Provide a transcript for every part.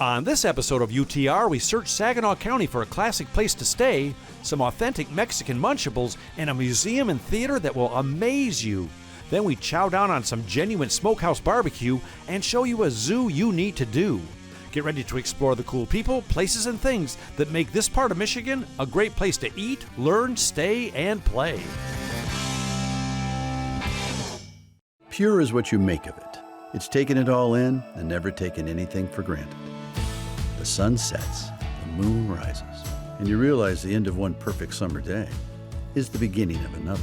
On this episode of UTR, we search Saginaw County for a classic place to stay, some authentic Mexican munchables, and a museum and theater that will amaze you. Then we chow down on some genuine smokehouse barbecue and show you a zoo you need to do. Get ready to explore the cool people, places, and things that make this part of Michigan a great place to eat, learn, stay, and play. Pure is what you make of it. It's taking it all in and never taking anything for granted. The sun sets, the moon rises, and you realize the end of one perfect summer day is the beginning of another.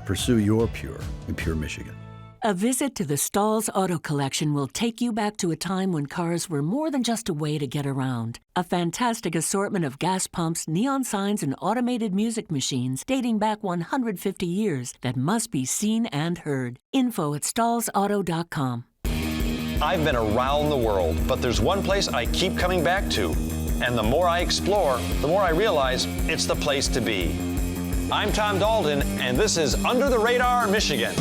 Pursue your pure in Pure, Michigan. A visit to the Stahl's Auto Collection will take you back to a time when cars were more than just a way to get around. A fantastic assortment of gas pumps, neon signs, and automated music machines dating back 150 years that must be seen and heard. Info at stahlsauto.com. I've been around the world, but there's one place I keep coming back to. And the more I explore, the more I realize it's the place to be. I'm Tom Dalton, and this is Under the Radar, Michigan.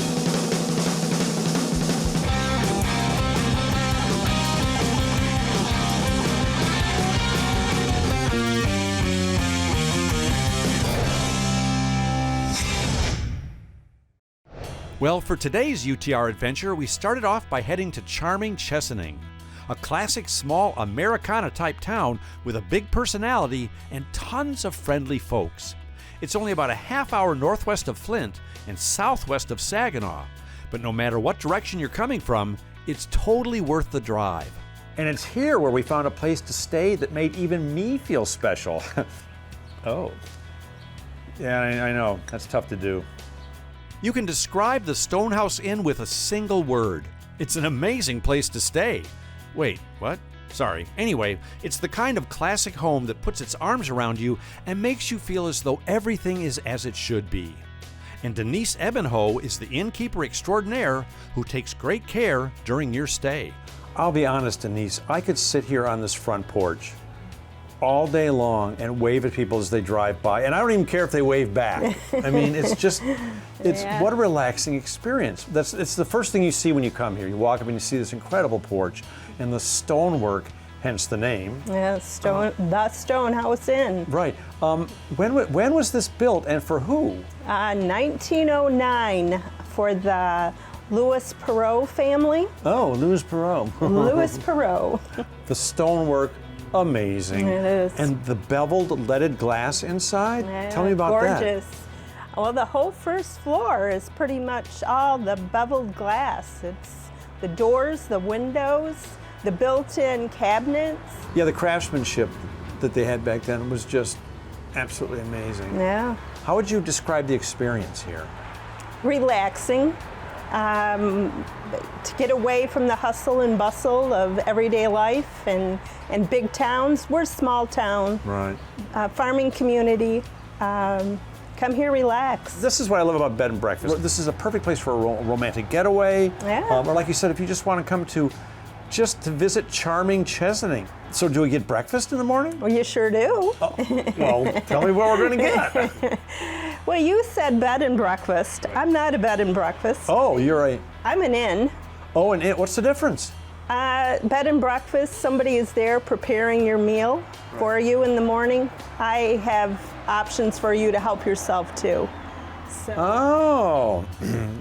Well, for today's UTR adventure, we started off by heading to charming Chesaning, a classic small Americana-type town with a big personality and tons of friendly folks. It's only about a half-hour northwest of Flint and southwest of Saginaw, but no matter what direction you're coming from, it's totally worth the drive. And it's here where we found a place to stay that made even me feel special. Oh. Yeah, I know. That's tough to do. You can describe the Stonehouse Inn with a single word. It's an amazing place to stay. Wait, what? Sorry. Anyway, it's the kind of classic home that puts its arms around you and makes you feel as though everything is as it should be. And Denise Ebenho is the innkeeper extraordinaire who takes great care during your stay. I'll be honest, Denise, I could sit here on this front porch all day long and wave at people as they drive by, and I don't even care if they wave back. I mean, what a relaxing experience. It's the first thing you see when you come here. You walk up and you see this incredible porch and the stonework, hence the name. Yeah, the Stonehouse Inn. Right. When was this built and for who? 1909 for the Louis Perot family. Oh, Louis Perot. Louis Perot. The stonework, amazing. It is. And the beveled leaded glass inside? Yeah, Tell me about that. gorgeous. Well, the whole first floor is pretty much all the beveled glass. It's the doors, the windows, the built-in cabinets. Yeah, the craftsmanship that they had back then was just absolutely amazing. Yeah. How would you describe the experience here? Relaxing. To get away from the hustle and bustle of everyday life and big towns. We're a small town, Right. Farming community. Come here, relax. This is what I love about bed and breakfast. This is a perfect place for a romantic getaway. Yeah. Or like you said, if you just want to come to visit charming Chesaning. So do we get breakfast in the morning? Well, you sure do. Oh, well, tell me what we're going to get. Well, you said bed and breakfast. I'm not a bed and breakfast. Oh, you're right. I'm an inn. Oh, and what's the difference? Bed and breakfast, somebody is there preparing your meal for you in the morning. I have options for you to help yourself too. So. Oh,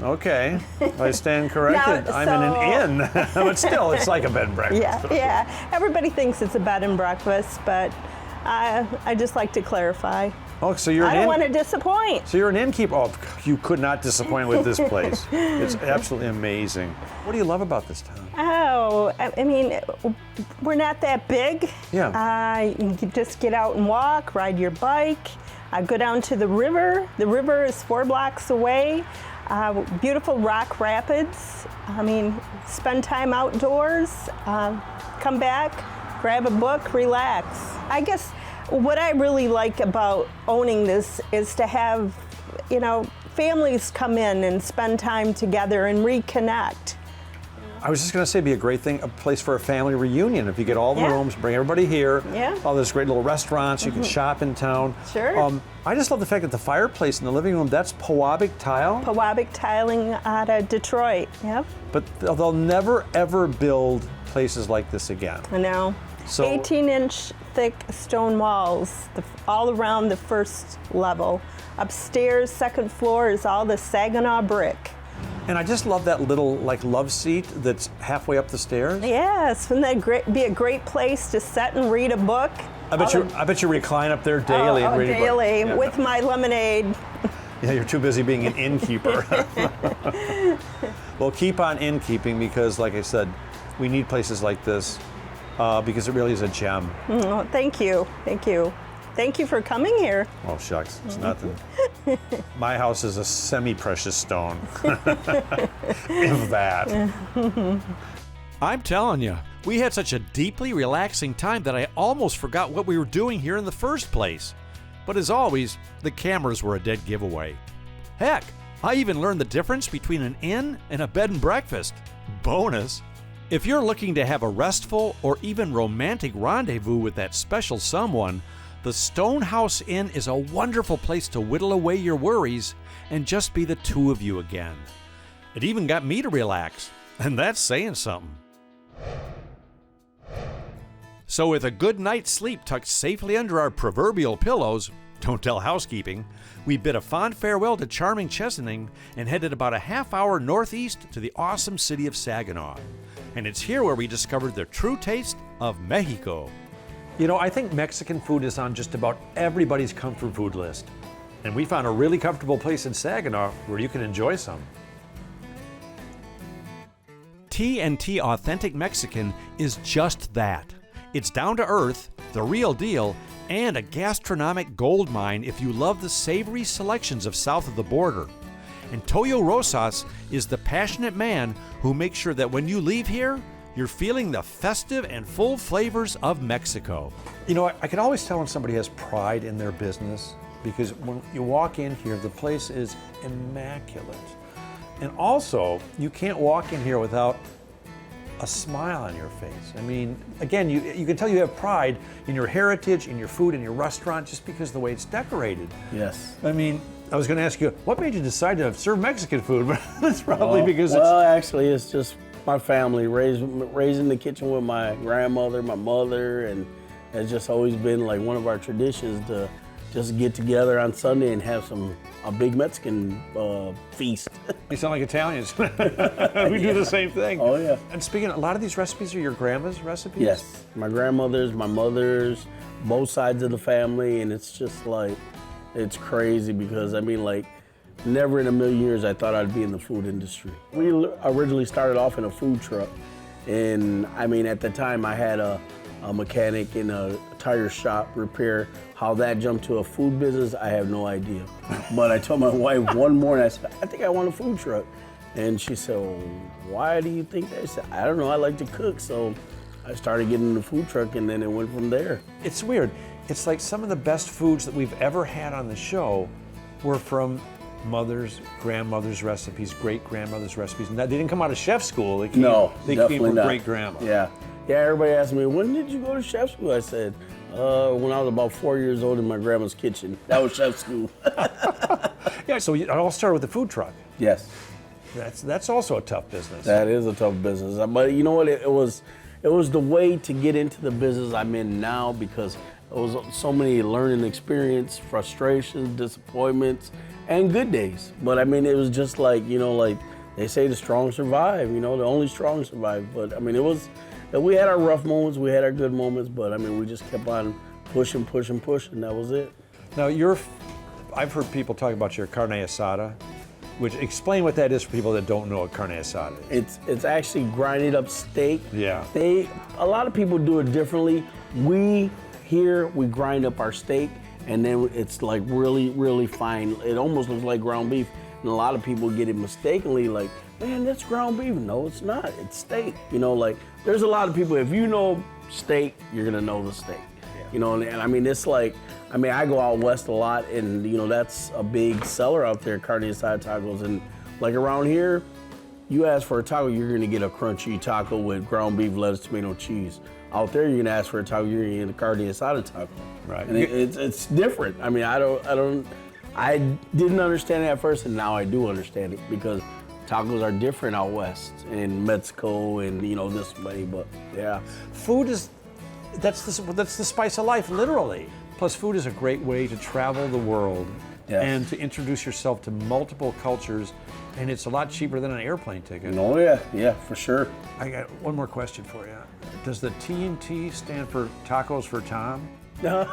okay. I stand corrected. Now, I'm in an inn, but still, it's like a bed and breakfast. Yeah. Everybody thinks it's a bed and breakfast, but I just like to clarify. Oh, so you're I don't want to disappoint. So you're an innkeeper. Oh, you could not disappoint with this place. It's absolutely amazing. What do you love about this town? Oh, I mean, we're not that big. Yeah. You can just get out and walk, ride your bike, go down to the river. The river is 4 blocks away. Beautiful rock rapids. I mean, spend time outdoors, come back, grab a book, relax. I guess what I really like about owning this is to have, families come in and spend time together and reconnect. I was just going to say, it'd be a great thing, a place for a family reunion. If you get all the Yeah. rooms, bring everybody here. Yeah. All those great little restaurants, you can shop in town. Sure. I just love the fact that the fireplace in the living room, that's Pewabic tile. Pewabic tiling out of Detroit, yep. But they'll never, ever build places like this again. I know. So 18-inch thick stone walls all around the first level. Upstairs, second floor is all the Saginaw brick. And I just love that little like love seat that's halfway up the stairs. Yes, wouldn't that be a great place to sit and read a book? I bet you recline up there daily and read a book. Daily, Yeah. with my lemonade. Yeah, you're too busy being an innkeeper. Well, keep on innkeeping because, like I said, we need places like this because it really is a gem. Oh, thank you. Thank you for coming here. Oh, shucks, it's nothing. My house is a semi-precious stone, if that. I'm telling you, we had such a deeply relaxing time that I almost forgot what we were doing here in the first place. But as always, the cameras were a dead giveaway. Heck, I even learned the difference between an inn and a bed and breakfast. Bonus! If you're looking to have a restful or even romantic rendezvous with that special someone, the Stonehouse Inn is a wonderful place to whittle away your worries and just be the two of you again. It even got me to relax, and that's saying something. So with a good night's sleep tucked safely under our proverbial pillows, don't tell housekeeping, we bid a fond farewell to charming Chesaning and headed about a half hour northeast to the awesome city of Saginaw. And it's here where we discovered the true taste of Mexico. You know, I think Mexican food is on just about everybody's comfort food list. And we found a really comfortable place in Saginaw where you can enjoy some. T&T Authentic Mexican is just that. It's down to earth, the real deal, and a gastronomic gold mine if you love the savory selections of south of the border. And Toyo Rosas is the passionate man who makes sure that when you leave here, you're feeling the festive and full flavors of Mexico. You know, I can always tell when somebody has pride in their business because when you walk in here, the place is immaculate. And also, you can't walk in here without a smile on your face. I mean, again, you can tell you have pride in your heritage, in your food, in your restaurant, just because of the way it's decorated. Yes. I mean, I was going to ask you, what made you decide to serve Mexican food? But that's probably because well, actually, it's just my family, raised in the kitchen with my grandmother, my mother, and it's just always been like one of our traditions to just get together on Sunday and have a big Mexican feast. You sound like Italians. We do the same thing. Oh, yeah. And speaking of, a lot of these recipes are your grandma's recipes? Yes, my grandmother's, my mother's, both sides of the family, and it's just like, it's crazy because, I mean, like, never in a million years I thought I'd be in the food industry. We originally started off in a food truck, and I mean, at the time I had a mechanic in a tire shop repair. How that jumped to a food business, I have no idea. But I told my wife one morning, I said, I think I want a food truck. And she said, well, why do you think that? I said, I don't know, I like to cook. So I started getting in the food truck and then it went from there. It's weird. It's like some of the best foods that we've ever had on the show were from mother's, grandmother's recipes, great-grandmother's recipes. And they didn't come out of chef school. They came from great-grandma. Yeah, everybody asked me, when did you go to chef school? I said, when I was about 4 years old in my grandma's kitchen. That was chef school. Yeah, so it all started with the food truck. Yes. That's also a tough business. That is a tough business. But you know what, it was the way to get into the business I'm in now because it was so many learning experience, frustrations, disappointments, and good days. But I mean, it was just like, you know, like they say the strong survive, you know, the only strong survive. But I mean, we had our rough moments, we had our good moments, but I mean, we just kept on pushing, that was it. Now, I've heard people talk about your carne asada, which explain what that is for people that don't know what carne asada is. It's actually grinded up steak. Yeah. A lot of people do it differently. We grind up our steak and then it's like really, really fine. It almost looks like ground beef. And a lot of people get it mistakenly like, man, that's ground beef. No, it's not, it's steak. You know, like there's a lot of people, if you know steak, you're gonna know the steak. Yeah. You know, and I mean, it's like, I mean, I go out west a lot and you know, that's a big seller out there, carne asada tacos. And like around here, you ask for a taco, you're gonna get a crunchy taco with ground beef, lettuce, tomato, cheese. Out there, you're gonna ask for a taco, you're gonna get a carne asada taco. Right. And it's different. I mean, I didn't understand it at first, and now I do understand it because tacos are different out west in Mexico and you know this way. But yeah, food is that's the spice of life, literally. Plus, food is a great way to travel the world and to introduce yourself to multiple cultures, and it's a lot cheaper than an airplane ticket. Oh yeah, for sure. I got one more question for you. Does the T&T stand for Tacos for Tom? Yeah.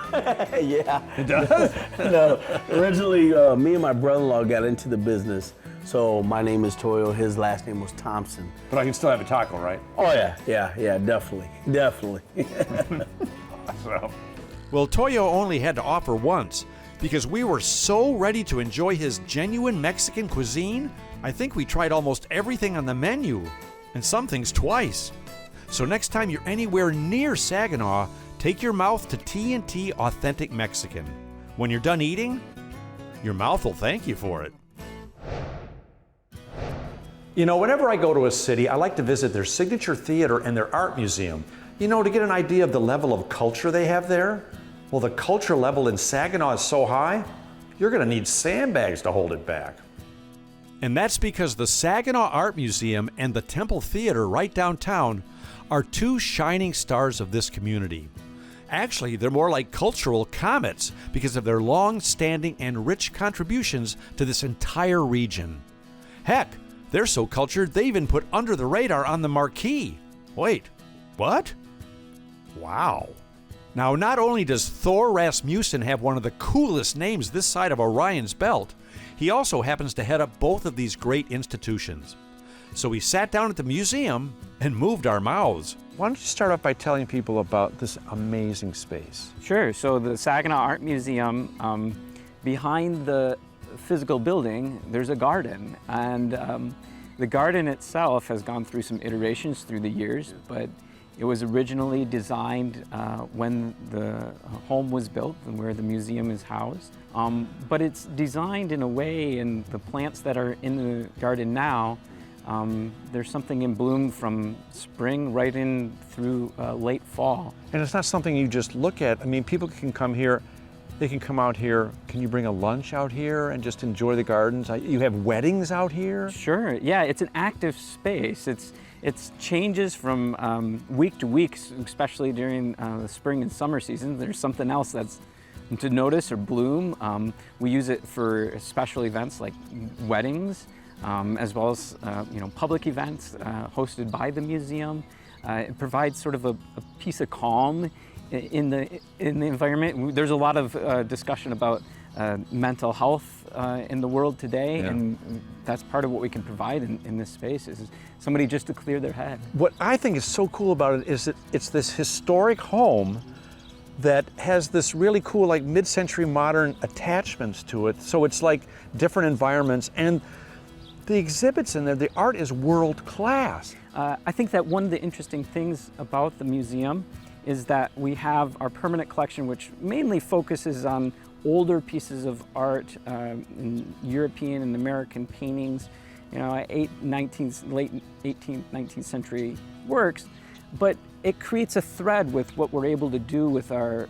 It does? No, originally me and my brother-in-law got into the business, so my name is Toyo, his last name was Thompson. But I can still have a taco, right? Oh yeah, definitely. So. Well, Toyo only had to offer once because we were so ready to enjoy his genuine Mexican cuisine. I think we tried almost everything on the menu, and some things twice. So next time you're anywhere near Saginaw, take your mouth to T&T Authentic Mexican. When you're done eating, your mouth will thank you for it. You know, whenever I go to a city, I like to visit their signature theater and their art museum, you know, to get an idea of the level of culture they have there. Well, the culture level in Saginaw is so high, you're going to need sandbags to hold it back. And that's because the Saginaw Art Museum and the Temple Theater right downtown are two shining stars of this community. Actually, they're more like cultural comets because of their long-standing and rich contributions to this entire region. Heck, they're so cultured they even put Under the Radar on the marquee. Wait, what? Wow. Now, not only does Thor Rasmussen have one of the coolest names this side of Orion's belt, he also happens to head up both of these great institutions. So we sat down at the museum and moved our mouths. Why don't you start off by telling people about this amazing space? Sure. So the Saginaw Art Museum, behind the physical building, there's a garden. And the garden itself has gone through some iterations through the years, but it was originally designed when the home was built and where the museum is housed. But it's designed in a way, and the plants that are in the garden now, there's something in bloom from spring right in through late fall. And it's not something you just look at. I mean, people can come here, they can come out here. Can you bring a lunch out here and just enjoy the gardens? You have weddings out here? Sure, yeah, it's an active space. It changes from week to week, especially during the spring and summer seasons. There's something else that's to notice or bloom. We use it for special events like weddings, as well as public events hosted by the museum. It provides sort of a piece of calm in the environment. There's a lot of discussion about mental health in the world today, and that's part of what we can provide in this space is somebody just to clear their head. What I think is so cool about it is that it's this historic home that has this really cool like mid-century modern attachments to it. So it's like different environments, and the exhibits in there, the art is world class. I think that one of the interesting things about the museum is that we have our permanent collection, which mainly focuses on older pieces of art, in European and American paintings, late 18th, 19th century works, but it creates a thread with what we're able to do with our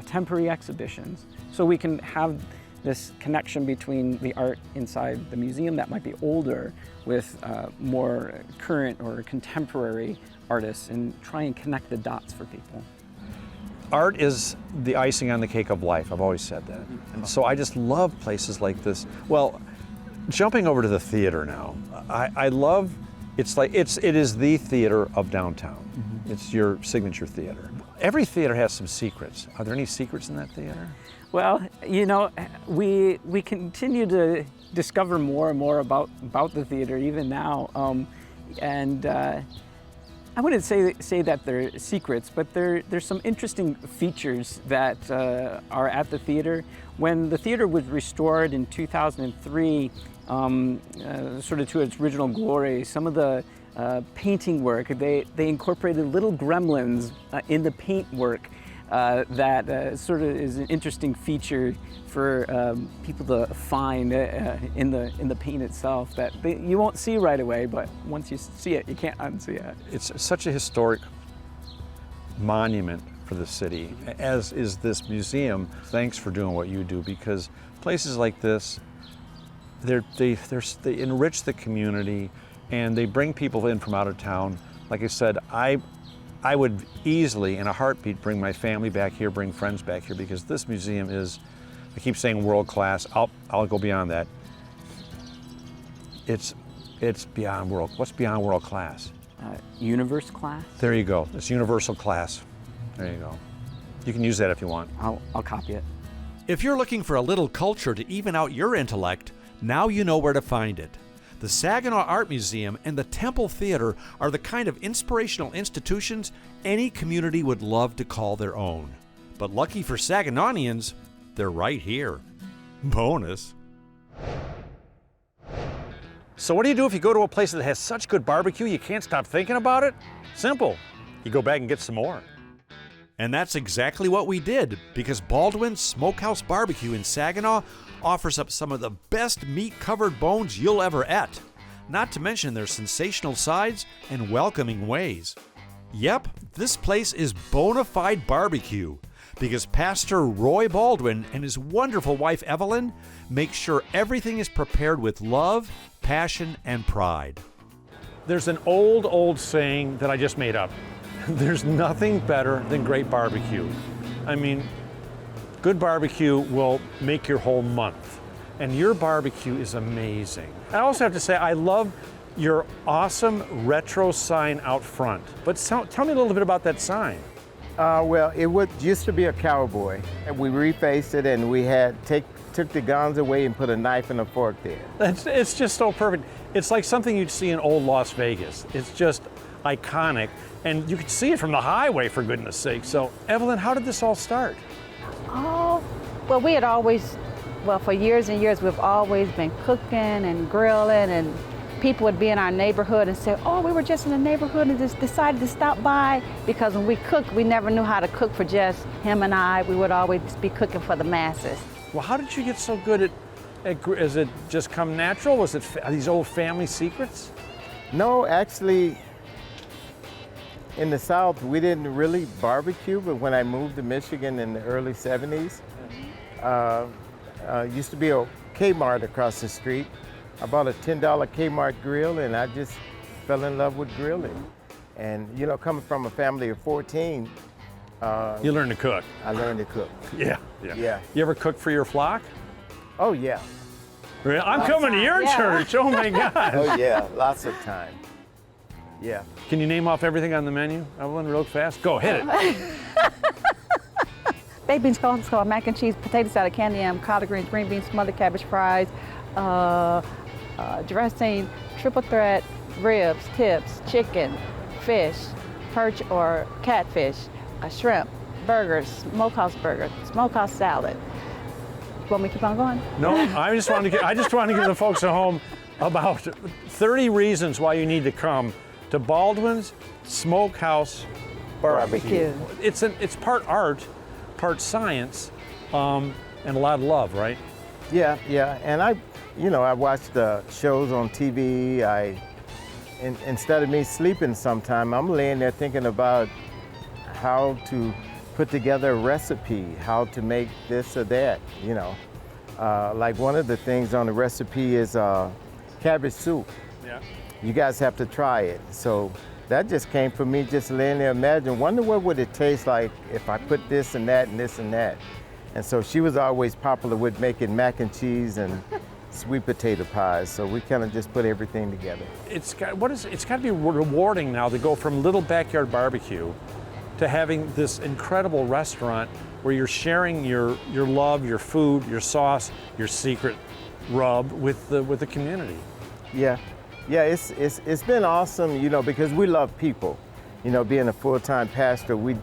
temporary exhibitions. So we can have this connection between the art inside the museum that might be older with more current or contemporary artists and try and connect the dots for people. Art is the icing on the cake of life. I've always said that. And so I just love places like this. Well, jumping over to the theater now, I love, it is the theater of downtown. Mm-hmm. It's your signature theater. Every theater has some secrets. Are there any secrets in that theater? Well, we continue to discover more and more about the theater even now. I wouldn't say that they're secrets, but there's some interesting features that are at the theater. When the theater was restored in 2003, sort of to its original glory, some of the painting work, they incorporated little gremlins in the paint work that sort of is an interesting feature for people to find in the paint itself that you won't see right away, but once you see it, you can't unsee it. It's such a historic monument for the city, as is this museum. Thanks for doing what you do, because places like this, they enrich the community and they bring people in from out of town. Like I said, I I would easily, in a heartbeat, bring my family back here, bring friends back here, because this museum is, I keep saying world class. I'll go beyond that. It's beyond world. What's beyond world class? Universe class. There you go. It's universal class. There you go. You can use that if you want. I'll copy it. If you're looking for a little culture to even out your intellect, now you know where to find it. The Saginaw Art Museum and the Temple Theater are the kind of inspirational institutions any community would love to call their own. But lucky for Saginawnians, they're right here. Bonus. So what do you do if you go to a place that has such good barbecue you can't stop thinking about it? Simple. You go back and get some more. And that's exactly what we did, because Baldwins Smokehouse Barbecue in Saginaw offers up some of the best meat-covered bones you'll ever eat, not to mention their sensational sides and welcoming ways. Yep, this place is bona fide barbecue, because Pastor Roy Baldwin and his wonderful wife Evelyn make sure everything is prepared with love, passion, and pride. There's an old saying that I just made up. There's nothing better than great barbecue. I mean, good barbecue will make your whole month. And your barbecue is amazing. I also have to say, I love your awesome retro sign out front. But tell me a little bit about that sign. Well, it used to be a cowboy, and we refaced it, and we took the guns away and put a knife and a fork there. It's just so perfect. It's like something you'd see in old Las Vegas. It's just iconic, and you could see it from the highway, for goodness sake. So, Evelyn, how did this all start? Oh, well, we had always, for years and years, we've always been cooking and grilling, and people would be in our neighborhood and say, oh, we were just in the neighborhood and just decided to stop by, because when we cooked, we never knew how to cook for just him and I. We would always be cooking for the masses. Well, how did you get so good at is it just come natural? Was it these old family secrets? No, actually, in the South, we didn't really barbecue, but when I moved to Michigan in the early 70s, used to be a Kmart across the street. I bought a $10 Kmart grill, and I just fell in love with grilling. And, you know, coming from a family of 14, you learned to cook. I learned to cook. Yeah. You ever cook for your flock? Oh, yeah. Really? I'm coming to your church. Oh, my God. Oh, yeah, lots of time. Yeah. Can you name off everything on the menu, Evelyn, real fast? Go, hit it. Baked beans, coleslaw, mac and cheese, potato salad, candy yam, collard greens, green beans, smothered cabbage fries, dressing, triple threat, ribs, tips, chicken, fish, perch or catfish, shrimp, burgers, smokehouse salad. You want me to keep on going? No, I just want to give the folks at home about 30 reasons why you need to come to Baldwin's Smokehouse Barbecue. It's part art, part science, and a lot of love, right? Yeah, and I watch the shows on TV. Instead of me sleeping sometime, I'm laying there thinking about how to put together a recipe, how to make this or that, you know. Like one of the things on the recipe is cabbage soup. Yeah. You guys have to try it. So that just came from me just laying there wonder what would it taste like if I put this and that and this and that. And so she was always popular with making mac and cheese and sweet potato pies. So we kind of just put everything together. It's got to be rewarding now to go from little backyard barbecue to having this incredible restaurant where you're sharing your love, your food, your sauce, your secret rub with the community. Yeah, it's been awesome, you know, because we love people. You know, being a full-time pastor, we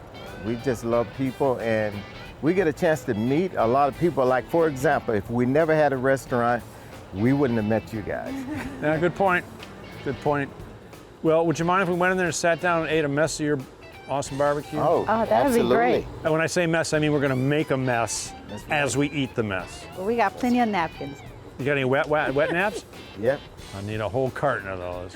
just love people, and we get a chance to meet a lot of people. Like, for example, if we never had a restaurant, we wouldn't have met you guys. Yeah, good point. Well, would you mind if we went in there and sat down and ate a mess of your awesome barbecue? Oh, that would be great. And when I say mess, I mean we're going to make a mess as we eat the mess. Well, we got plenty of napkins. You got any wet naps? Yep. I need a whole carton of those.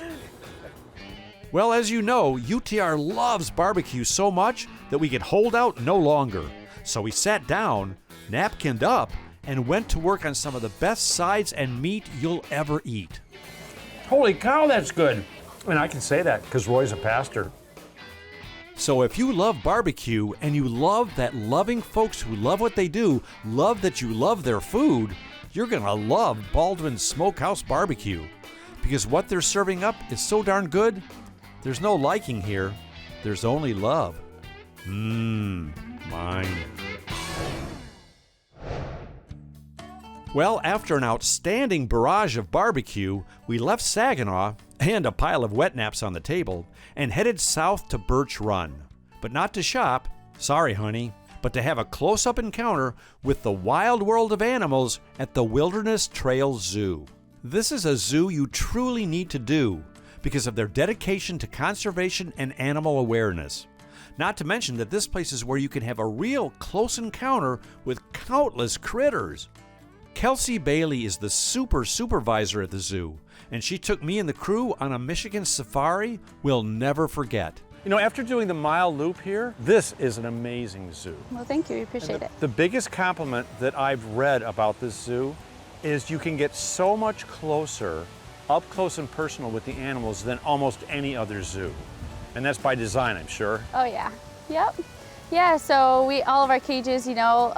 Well, as you know, UTR loves barbecue so much that we could hold out no longer. So we sat down, napkined up, and went to work on some of the best sides and meat you'll ever eat. Holy cow, that's good. And I can say that because Roy's a pastor. So if you love barbecue and you love that loving folks who love what they do, love that you love their food, you're going to love Baldwins Smokehouse BBQ. Because what they're serving up is so darn good, there's no liking here, there's only love. Mine. Well, after an outstanding barrage of barbecue, we left Saginaw and a pile of wet naps on the table and headed south to Birch Run. But not to shop, sorry honey, but to have a close-up encounter with the wild world of animals at the Wilderness Trail Zoo. This is a zoo you truly need to do because of their dedication to conservation and animal awareness. Not to mention that this place is where you can have a real close encounter with countless critters. Kelsey Bailey is the supervisor at the zoo, and she took me and the crew on a Michigan safari we'll never forget. You know, after doing the mile loop here, this is an amazing zoo. Well, thank you. We appreciate it. The biggest compliment that I've read about this zoo is you can get so much closer, up close and personal with the animals than almost any other zoo. And that's by design, I'm sure. Oh, yeah. Yep. Yeah, so all of our cages, you know,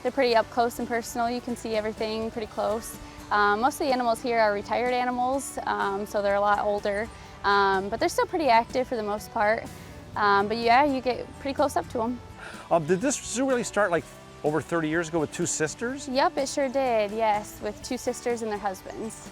they're pretty up close and personal. You can see everything pretty close. Most of the animals here are retired animals, so they're a lot older, but they're still pretty active for the most part. But yeah, you get pretty close up to them. Did this zoo really start like over 30 years ago with two sisters? Yep, it sure did, yes, with two sisters and their husbands.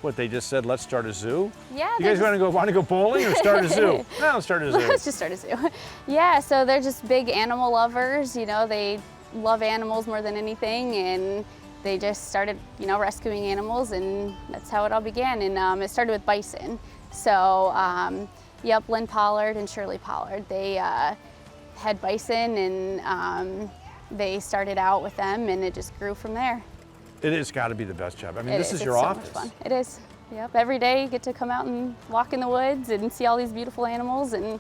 What, they just said, let's start a zoo? Yeah. You guys want to go bowling or start a zoo? No, let's start a zoo. Let's just start a zoo. Yeah, so they're just big animal lovers. You know, they love animals more than anything, and they just started, you know, rescuing animals, and that's how it all began. And it started with bison. So, yep, Lynn Pollard and Shirley Pollard, they had bison, and they started out with them, and it just grew from there. It has got to be the best job. I mean, this is your so office. Much fun. It is. Yep. Every day you get to come out and walk in the woods and see all these beautiful animals and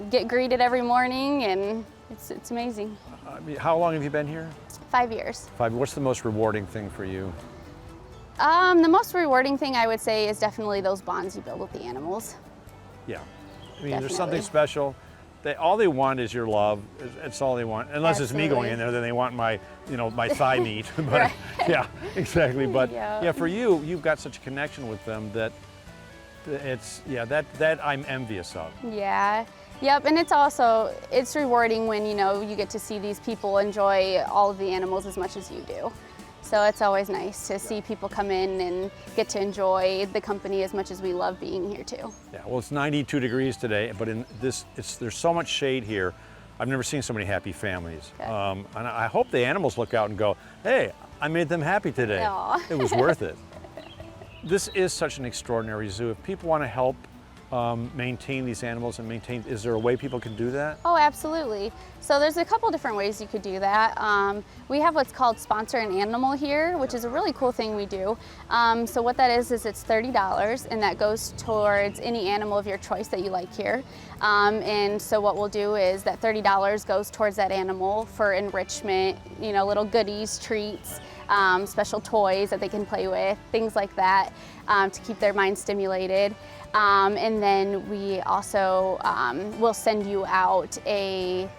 get greeted every morning, and it's amazing. I mean, how long have you been here? 5 years. 5. What's the most rewarding thing for you? The most rewarding thing I would say is definitely those bonds you build with the animals. Yeah. I mean, Definitely. There's something special. All they want is your love. It's all they want. Unless Absolutely. It's me going in there, then they want my thigh meat. But Right. yeah, exactly. But Yeah. for you've got such a connection with them that that I'm envious of. Yeah. Yep, and it's rewarding when, you know, you get to see these people enjoy all of the animals as much as you do. So it's always nice to see people come in and get to enjoy the company as much as we love being here too. Yeah, well, it's 92 degrees today, but there's so much shade here. I've never seen so many happy families. Okay. And I hope the animals look out and go, hey, I made them happy today. Aw. It was worth it. This is such an extraordinary zoo. If people want to help maintain these animals and is there a way people can do that? Oh, absolutely. So there's a couple different ways you could do that. We have what's called Sponsor an Animal here, which is a really cool thing we do. So what that is it's $30, and that goes towards any animal of your choice that you like here. And so what we'll do is that $30 goes towards that animal for enrichment, you know, little goodies, treats, special toys that they can play with, things like that, to keep their mind stimulated. And then we also will send you out a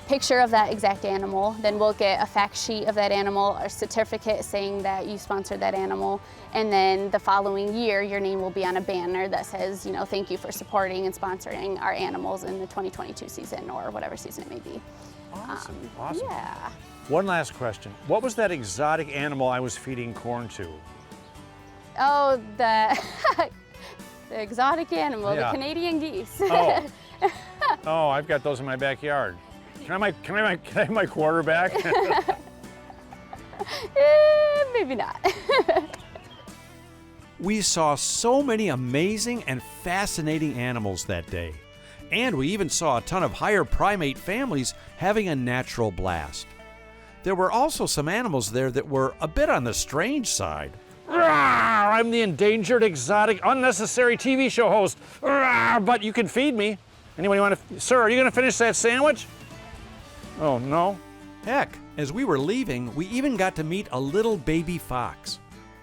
picture of that exact animal. Then we'll get a fact sheet of that animal, a certificate saying that you sponsored that animal. And then the following year, your name will be on a banner that says, you know, thank you for supporting and sponsoring our animals in the 2022 season or whatever season it may be. Awesome. Yeah. One last question. What was that exotic animal I was feeding corn to? Oh, the exotic animal, Yeah. the Canadian geese. Oh. Oh, I've got those in my backyard. Can I have my quarterback? Maybe not. We saw so many amazing and fascinating animals that day. And we even saw a ton of higher primate families having a natural blast. There were also some animals there that were a bit on the strange side. Rawr, I'm the endangered, exotic, unnecessary TV show host. Rawr, but you can feed me. Anybody want to? Sir, are you going to finish that sandwich? Oh, no? Heck, as we were leaving, we even got to meet a little baby fox.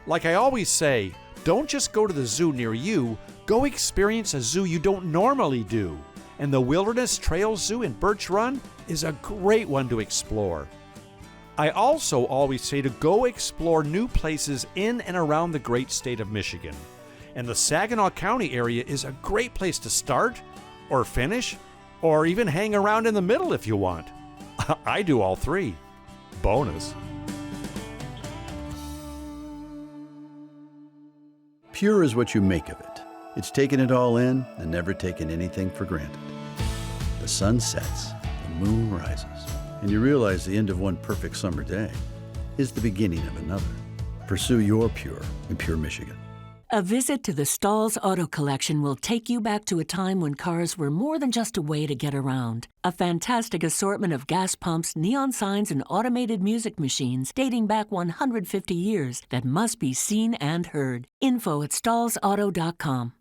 Like I always say, don't just go to the zoo near you, go experience a zoo you don't normally do. and the Wilderness Trail Zoo in Birch Run is a great one to explore. I also always say to go explore new places in and around the great state of Michigan. And the Saginaw County area is a great place to start, or finish, or even hang around in the middle if you want. I do all three. Bonus. Pure is what you make of it. It's taken it all in and never taken anything for granted. The sun sets, the moon rises, and you realize the end of one perfect summer day is the beginning of another. Pursue your pure in Pure, Michigan. A visit to the Stalls Auto Collection will take you back to a time when cars were more than just a way to get around. A fantastic assortment of gas pumps, neon signs, and automated music machines dating back 150 years that must be seen and heard. Info at stallsauto.com.